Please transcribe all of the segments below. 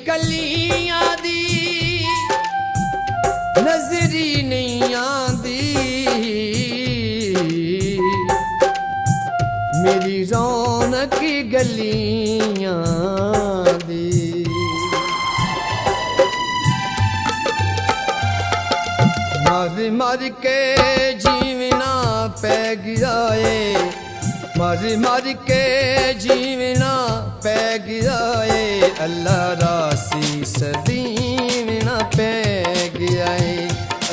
कलियां दी नजरी नहीं आंदी, मेरी रौनक गलियां दी। मर मर के जीवना पै गया है, मर मर के जीवना पै गया है, अल्लाह रासी सदीवना पै गया है,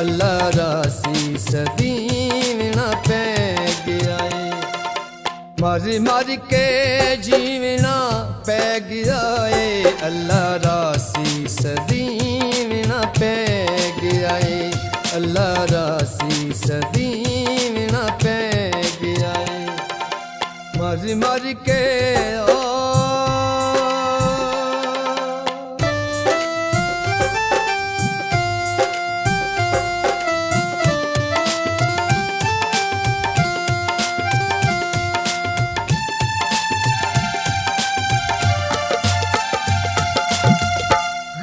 अल्लाह रासी सदीवना पै गया है। मर मर के जीवना पै गया है, अल्लाह रासी सदीवना पै गया है, अल्लाह रासी सदीवना पै गया है। मर मर के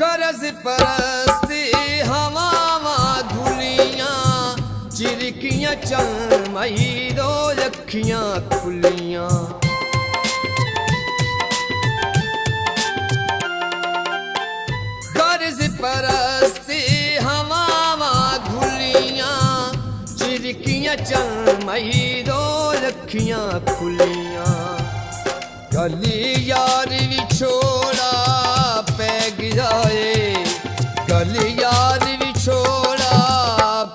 गरज परस्ती हवावां धुलियां, चिरकियां चल मई दो अखियां खुलियां। गरज परस्ती हवावां धुलियां, चिरकियां चल मई दो अखियां खुलियां। गली यार विछोड़ा पै गया है, गली यार विछोड़ा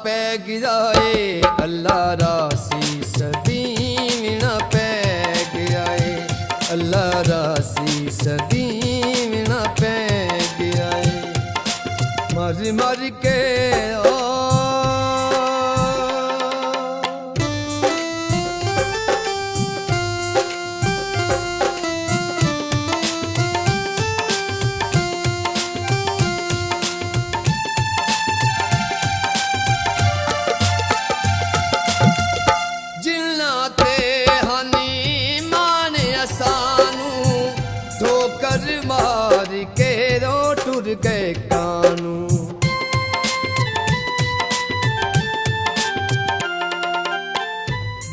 पै गया है, अल्लाह रासी सदीवना पै गया है, अल्लाह रासी सदीवना पै गया है। मर मर के मार के रो टुर गए कानू।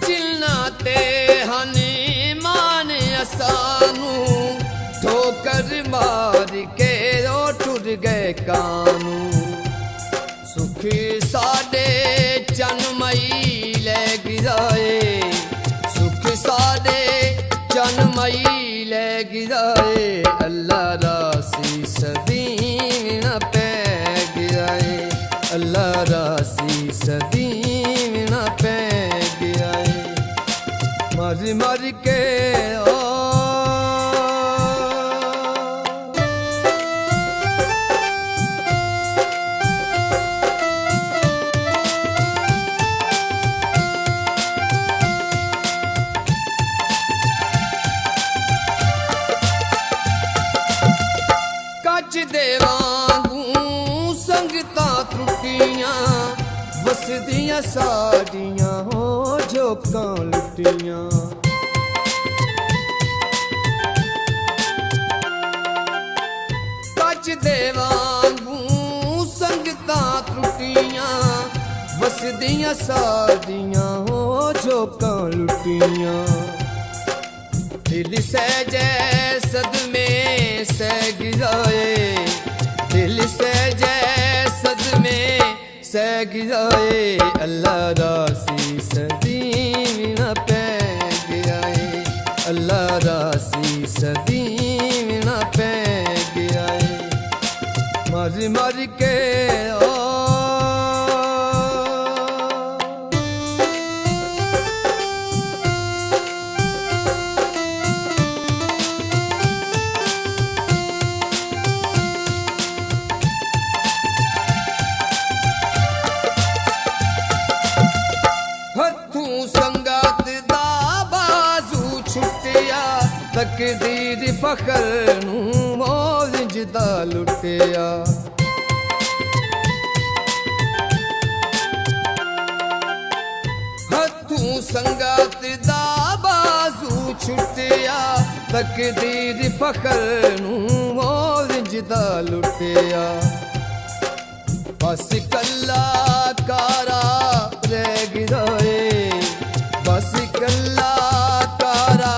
जिलना ते हनी मान असानू, ठोकर मार के रो टुर गए कानू। सुखी साडे चनमई ले गिराए, सुख साडे चनमई ले गिराए, अल्लाह रासी सदीवना पै गया है, अल्लाह रासी सदीवना पै गया है। मर मर के देवांगू संगता त्रुटियां, वसदियां साड़ियां हो झोंकां लुटियां। कच देवांगू संगता त्रुटियां, वसदियां साड़ियां हो झोंकां लुटियां। दिल सहजे सदमे सह गिराए, दिल सहजे सदमे सह गिराए, अल्लाह रासी सदीवना पै गया है, अल्लाह रासी सदीवना पै गया है। मर मर के संगत दा बाजू छुटिया, तकदीर फखर नू मौज दा लुटिया। हथों संगत दा बाजू छुटिया, तकदीर फखर नू मौज जिदा लुटिया बस कल्ला कारा रह गया बस कल्ला कारा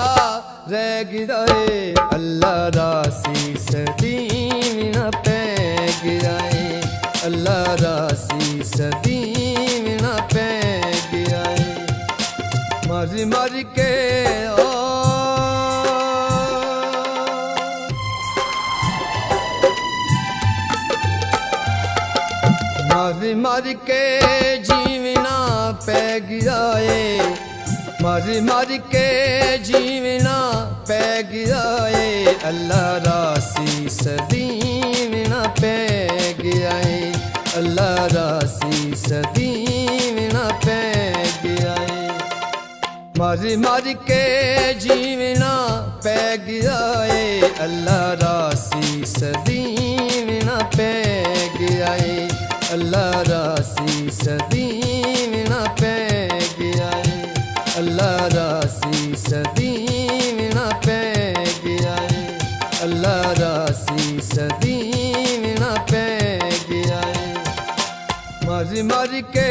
रह गया अल्लाह रासी सदीम न पै गया अल्लाह रासी सदीम न पै गया मर मर के मर मर के जीवना पै गया मर मर के जीवना पै गया अल्लाह रासी सदीम न पै गया अल्लाह रासी सदीम न पै गया मर मर के जीवना पै गया अल्लाह रासी सदीम न पै गया अल्लाह रासी सदीम न पै गया अल्लाह रासी सदीम न पै गया अल्लाह रासी सदीम न पै गया मर मर के